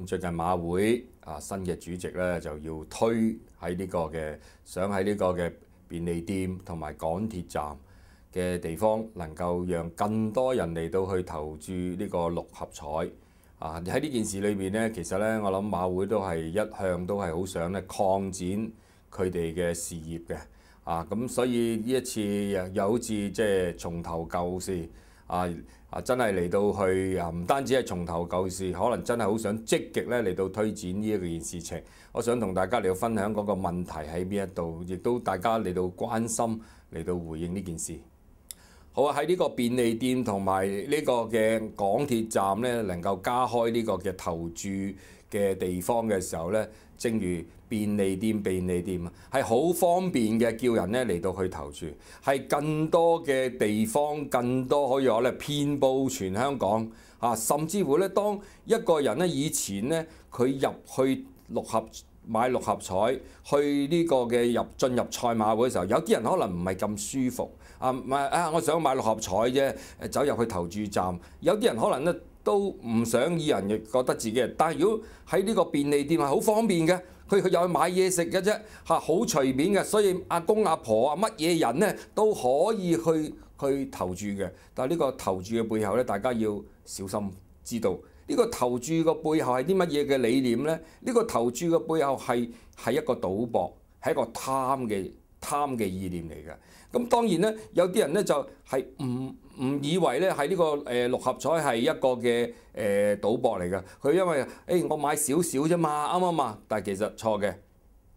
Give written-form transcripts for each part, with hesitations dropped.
最近馬會新嘅主席咧就要推喺呢個嘅，想喺呢個嘅便利店同埋港鐵站嘅地方，能夠讓更多人嚟到去投注呢個六合彩。喺呢件事裏邊咧，其實咧我諗馬會都係一向都係好想咧擴展佢哋嘅事業嘅。咁所以呢一次又好似即係重頭舊事。真係嚟到去唔單止係從頭舊事，可能真係好想積極咧嚟到推展呢一件事情。我想同大家嚟到分享嗰個問題喺邊一度，亦都大家嚟到關心嚟到回應呢件事。好喺呢個便利店同埋呢個嘅港鐵站咧，能夠加開呢個嘅投注嘅地方嘅時候咧，正如便利店係好方便嘅，叫人咧嚟到去投注，係更多嘅地方，更多可以話咧遍佈全香港甚至乎咧，當一個人咧以前咧佢入去買六合彩，去呢個嘅進入賽馬會嘅時候，有啲人可能唔係咁舒服我想買六合彩啫，走入去投注站，有啲人可能咧都唔想以人亦覺得自己，但係如果喺呢個便利店係好方便嘅，佢又去買嘢食嘅啫好隨便嘅，所以阿公阿婆乜嘢人咧都可以去投注嘅。但係呢個投注嘅背後咧，大家要小心知道。呢個投注嘅背後係啲乜嘢嘅理念呢？呢個投注嘅背後係一個賭博，係一個貪嘅意念嚟嘅。咁當然咧，有啲人咧就係唔以為咧係呢個六合彩係一個嘅賭博嚟嘅。佢因為我買少少啫嘛，啱唔啱？但係其實錯嘅。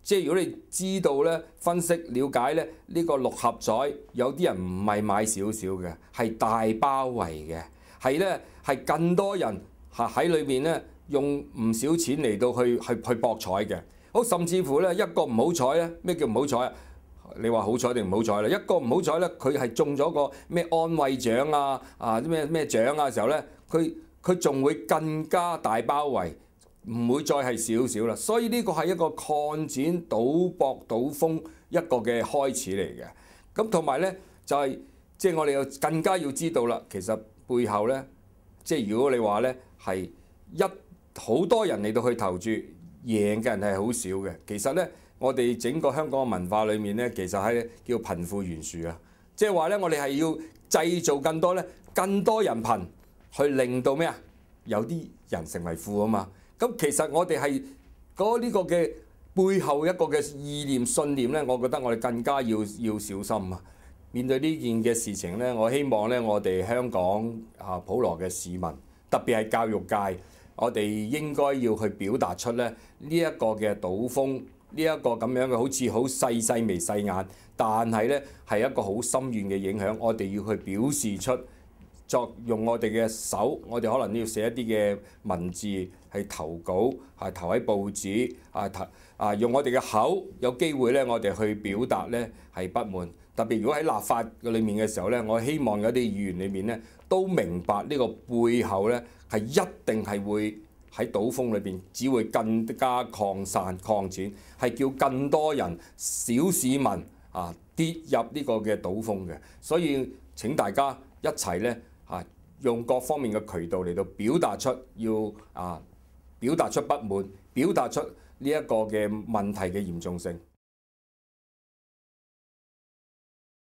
即係如果你知道咧、分析了解咧，呢個六合彩有啲人唔係買少少嘅，係大包圍嘅，係更多人。喺裏面咧用唔少錢嚟到去博彩嘅，好甚至乎咧一個唔好彩咧，咩叫唔好彩啊？你話好彩定唔好彩啦？一個唔好彩咧，佢係中咗個咩安慰獎咩獎嘅時候咧，佢仲會更加大包圍，唔會再係少少啦。所以呢個係一個擴展賭博賭風一個嘅開始嚟嘅。咁同埋咧就係即係我哋又更加要知道啦，其實背後咧。即係如果你話咧係好多人嚟到去投注，贏嘅人係好少嘅。其實咧，我哋整個香港嘅文化裏面咧，其實係叫貧富懸殊啊。即係話咧，我哋係要製造更多人貧，去令到咩啊？有啲人成為富啊嘛。咁其實我哋係呢個嘅背後一個嘅意念信念咧，我覺得我哋更加要小心啊。面對呢件嘅事情咧，我希望咧，我哋香港普羅嘅市民，特別係教育界，我哋應該要去表達出咧呢一個嘅賭風，呢一個咁樣嘅好似好細眉細眼，但係咧係一個好深遠嘅影響。我哋要去表示出，用我哋嘅手，我哋可能要寫一啲嘅文字係投稿，投喺報紙，用我哋嘅口，有機會咧，我哋去表達咧係不滿。特別如果喺立法嘅裏面嘅時候咧，我希望有啲議員裏面咧都明白呢個背後咧係一定係會喺賭風裏邊，只會更加擴散擴展，係叫更多人小市民跌入呢個嘅賭風嘅。所以請大家一齊咧用各方面嘅渠道嚟到表達出表達出不滿，表達出呢一個嘅問題嘅嚴重性。